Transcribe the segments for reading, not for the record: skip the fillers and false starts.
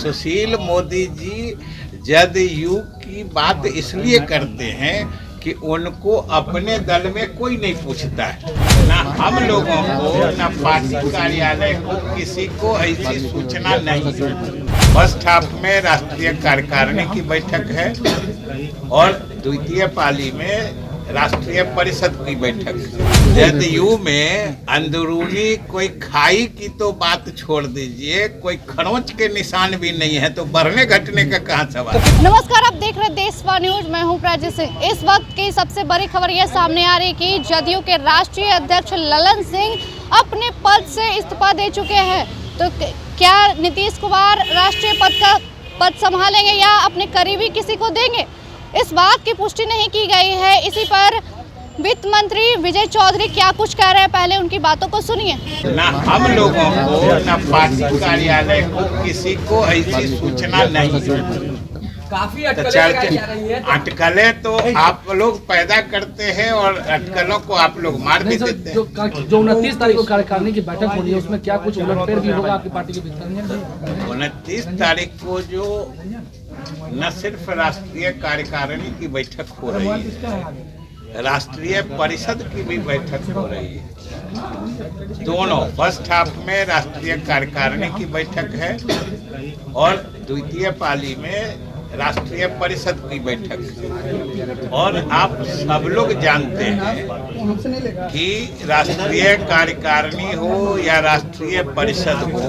सुशील मोदी जी जदयू की बात इसलिए करते हैं कि उनको अपने दल में कोई नहीं पूछता है, ना हम लोगों को, ना पार्टी कार्यालय को, किसी को ऐसी सूचना नहीं है। फर्स्ट हाफ में राष्ट्रीय कार्यकारिणी की बैठक है और द्वितीय पाली में राष्ट्रीय परिषद की बैठक। जदयू में अंदरूनी कोई खाई की तो बात छोड़ दीजिए, कोई खरोंच के निशान भी नहीं है, तो बढ़ने घटने का कहाँ सवाल। नमस्कार, आप देख रहे हैं देशवा न्यूज, मैं हूं प्राची सिंह। इस वक्त की सबसे बड़ी खबर यह सामने आ रही है कि जदयू के राष्ट्रीय अध्यक्ष ललन सिंह अपने पद से इस्तीफा दे चुके हैं। तो क्या नीतीश कुमार राष्ट्रीय पद संभालेंगे या अपने करीबी किसी को देंगे, इस बात की पुष्टि नहीं की गई है। इसी पर वित्त मंत्री विजय चौधरी क्या कुछ कह रहे हैं, पहले उनकी बातों को सुनिए। ना हम लोगों को, ना पार्टी कार्यालय को, किसी को ऐसी सूचना नहीं है। काफी अटकलें तो आप लोग पैदा करते हैं और अटकलों को आप लोग मार भी देते हैं। जो 29 तारीख को कार्यकारिणी की बैठक हो रही है, उसमें क्या कुछ उलटफेर भी होगा आपकी पार्टी के भीतर? 29 तारीख को जो न सिर्फ राष्ट्रीय कार्यकारिणी की बैठक हो रही है, राष्ट्रीय परिषद की भी बैठक हो रही है। दोनों फर्स्ट हाफ में राष्ट्रीय कार्यकारिणी की बैठक है और द्वितीय पाली में राष्ट्रीय परिषद की बैठक। और आप सब लोग जानते हैं कि राष्ट्रीय कार्यकारिणी हो या राष्ट्रीय परिषद हो,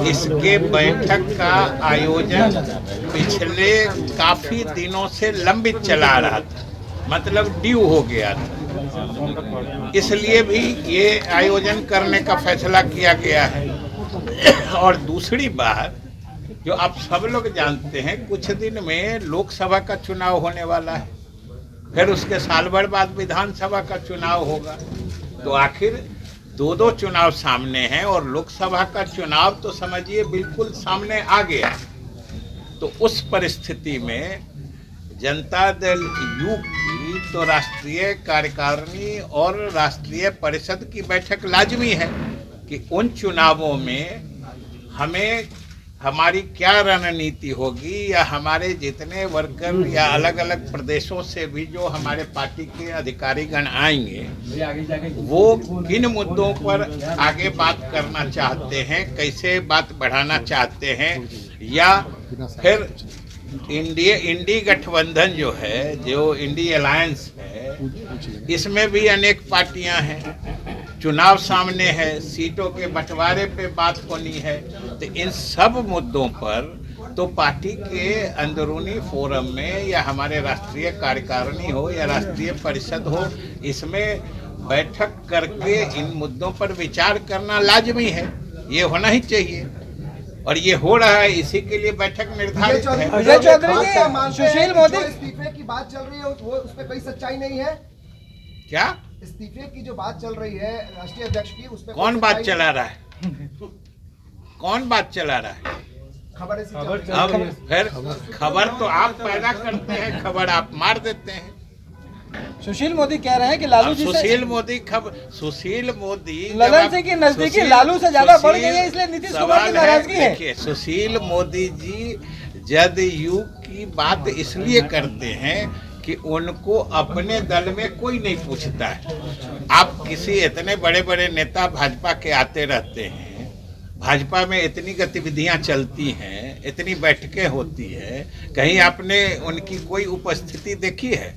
इसके बैठक का आयोजन पिछले काफी दिनों से लंबित चला रहा था, मतलब ड्यू हो गया था। इसलिए भी ये आयोजन करने का फैसला किया गया है। और दूसरी बात जो आप सब लोग जानते हैं, कुछ दिन में लोकसभा का चुनाव होने वाला है, फिर उसके साल भर बाद विधानसभा का चुनाव होगा। तो आखिर दो चुनाव सामने हैं और लोकसभा का चुनाव तो समझिए बिल्कुल सामने आ गया। तो उस परिस्थिति में जनता दल यू की तो राष्ट्रीय कार्यकारिणी और राष्ट्रीय परिषद की बैठक लाजमी है कि उन चुनावों में हमें हमारी क्या रणनीति होगी, या हमारे जितने वर्कर या अलग अलग प्रदेशों से भी जो हमारे पार्टी के अधिकारीगण आएंगे, वो किन मुद्दों पर आगे बात करना चाहते हैं, कैसे बात बढ़ाना चाहते हैं, या फिर इंडी गठबंधन जो है, जो इंडी अलायंस है, इसमें भी अनेक पार्टियां हैं, चुनाव सामने है, सीटों के बंटवारे पे बात होनी है। तो इन सब मुद्दों पर तो पार्टी के अंदरूनी फोरम में या हमारे राष्ट्रीय कार्यकारिणी हो या राष्ट्रीय परिषद हो, इसमें बैठक करके इन मुद्दों पर विचार करना लाजमी है, ये होना ही चाहिए। और ये हो रहा है, इसी के लिए बैठक निर्धारित है। विजय चौधरी, सुशील मोदी इस्तीफे की बात चल रही है, वो उस पर कोई सच्चाई नहीं है क्या? इस्तीफे की जो बात चल रही है राष्ट्रीय अध्यक्ष की, उसमें कौन बात चला रहा है? कौन बात चला रहा है? खबर अब फिर खबर तो आप पैदा करते हैं, खबर आप मार देते हैं। सुशील मोदी कह रहे हैं कि लालू जी सुशील मोदी ललन सिंह की नजदीकी लालू से ज्यादा बढ़ गई है, इसलिए नीतीश कुमार की नाराजगी है। देखिए, सुशील मोदी जी जदयू की बात इसलिए करते हैं कि उनको अपने दल में कोई नहीं पूछता है। आप किसी इतने बड़े बड़े नेता भाजपा के आते रहते हैं, भाजपा में इतनी गतिविधियां चलती हैं, इतनी बैठकें होती है, कहीं आपने उनकी कोई उपस्थिति देखी है?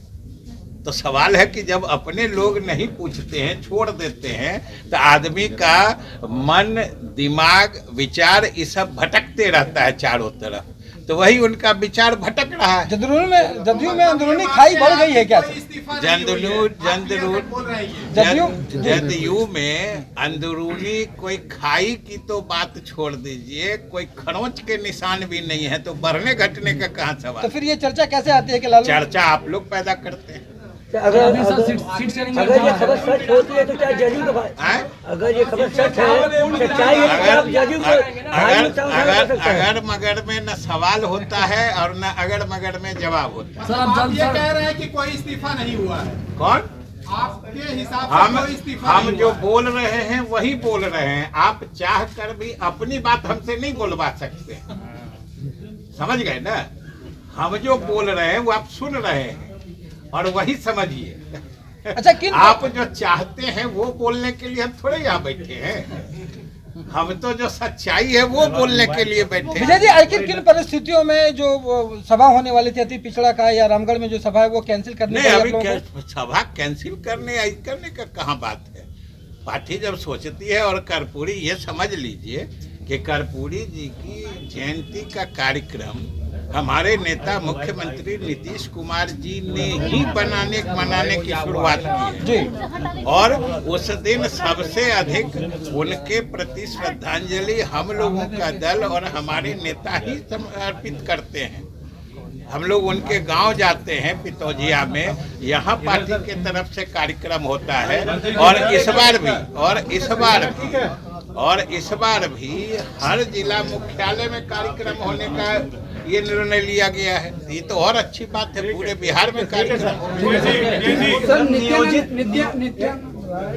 तो सवाल है कि जब अपने लोग नहीं पूछते हैं, छोड़ देते हैं, तो आदमी का मन, दिमाग, विचार ये सब भटकते रहता है चारों तरफ। तो वही उनका विचार भटक रहा है। जदयू में अंदरूनी खाई बढ़ गई है क्या? जदयू में अंदरूनी कोई खाई की तो बात छोड़ दीजिए, कोई खरोंच के निशान भी नहीं है, तो बढ़ने घटने का कहाँ सवाल। तो फिर ये चर्चा कैसे आती है कि लालू? चर्चा आप लोग पैदा करते हैं। अगर ये खबर सच होती है तो क्या जदयू को, अगर ये खबर सच है, सच्चाई है तो आप जदयू को अगर मगर में न सवाल होता है और न अगर मगर में जवाब होता है। सर, आप ये कह रहे हैं कि कोई इस्तीफा नहीं हुआ है। कौन? आपके हिसाब से हम जो बोल रहे हैं वही बोल रहे हैं। आप चाह कर भी अपनी बात हमसे नहीं बोलवा सकते, समझ गए ना? हम जो बोल रहे हैं वो आप सुन रहे हैं और वही समझिए। अच्छा, किन आप जो चाहते हैं वो बोलने के लिए हम थोड़े यहाँ बैठे हैं। हम तो जो सच्चाई है वो बोलने के लिए बैठे हैं। विजय जी, आखिर किन परिस्थितियों में जो सभा होने वाली थी अति पिछड़ा का या रामगढ़ में जो सभा है वो कैंसिल करने नहीं, का अभी सभा कैंसिल करने का कहाँ बात है। पार्टी जब सोचती है, और कर्पूरी ये समझ लीजिए कि कर्पूरी जी की जयंती का कार्यक्रम हमारे नेता मुख्यमंत्री नीतीश कुमार जी ने ही मनाने की शुरुआत की है। और उस दिन सबसे अधिक उनके प्रति श्रद्धांजलि हम लोगों का दल और हमारे नेता ही समर्पित करते हैं। हम लोग उनके गांव जाते हैं पितौजिया में, यहाँ पार्टी के तरफ से कार्यक्रम होता है। और इस बार भी हर जिला मुख्यालय में कार्यक्रम होने का ये निर्णय लिया गया है। ये तो और अच्छी बात है, पूरे बिहार में कार्यक्रम।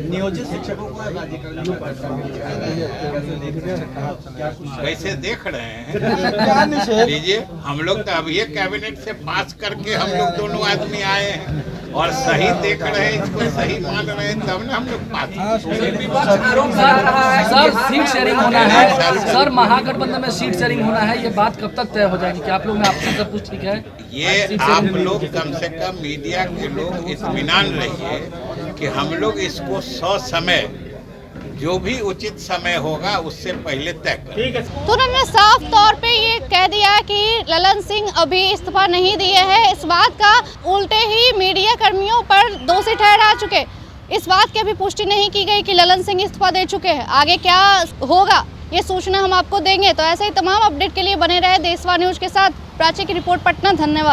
नियोजित शिक्षकों को कैसे देख रहे हैं लीजिए, हम लोग तो अब ये कैबिनेट से पास करके हम लोग दोनों आदमी आए हैं और सही देख रहे हैं, इसको सही मान रहे हैं, तब ना हम लोग पास। सर सीट शेयरिंग होना है, सर महागठबंधन में सीट शेयरिंग होना है, ये बात कब तक तय हो जाएगी? क्या आप लोग में आपसे सब कुछ ठीक है? ये आप लोग कम से कम मीडिया के लोग इत्मीनान रहिए कि हम लोग इसको समय जो भी उचित समय होगा उससे पहले तय करें। तो उन्होंने साफ तौर पे ये कह दिया कि ललन सिंह अभी इस्तीफा नहीं दिए हैं। इस बात का उल्टे ही मीडिया कर्मियों पर दोषी ठहरा चुके। इस बात की अभी पुष्टि नहीं की गई कि ललन सिंह इस्तीफा दे चुके हैं। आगे क्या होगा ये सूचना हम आपको देंगे। तो ऐसे ही तमाम अपडेट के लिए बने रहे देशवा न्यूज के साथ। प्राची की रिपोर्ट, पटना। धन्यवाद।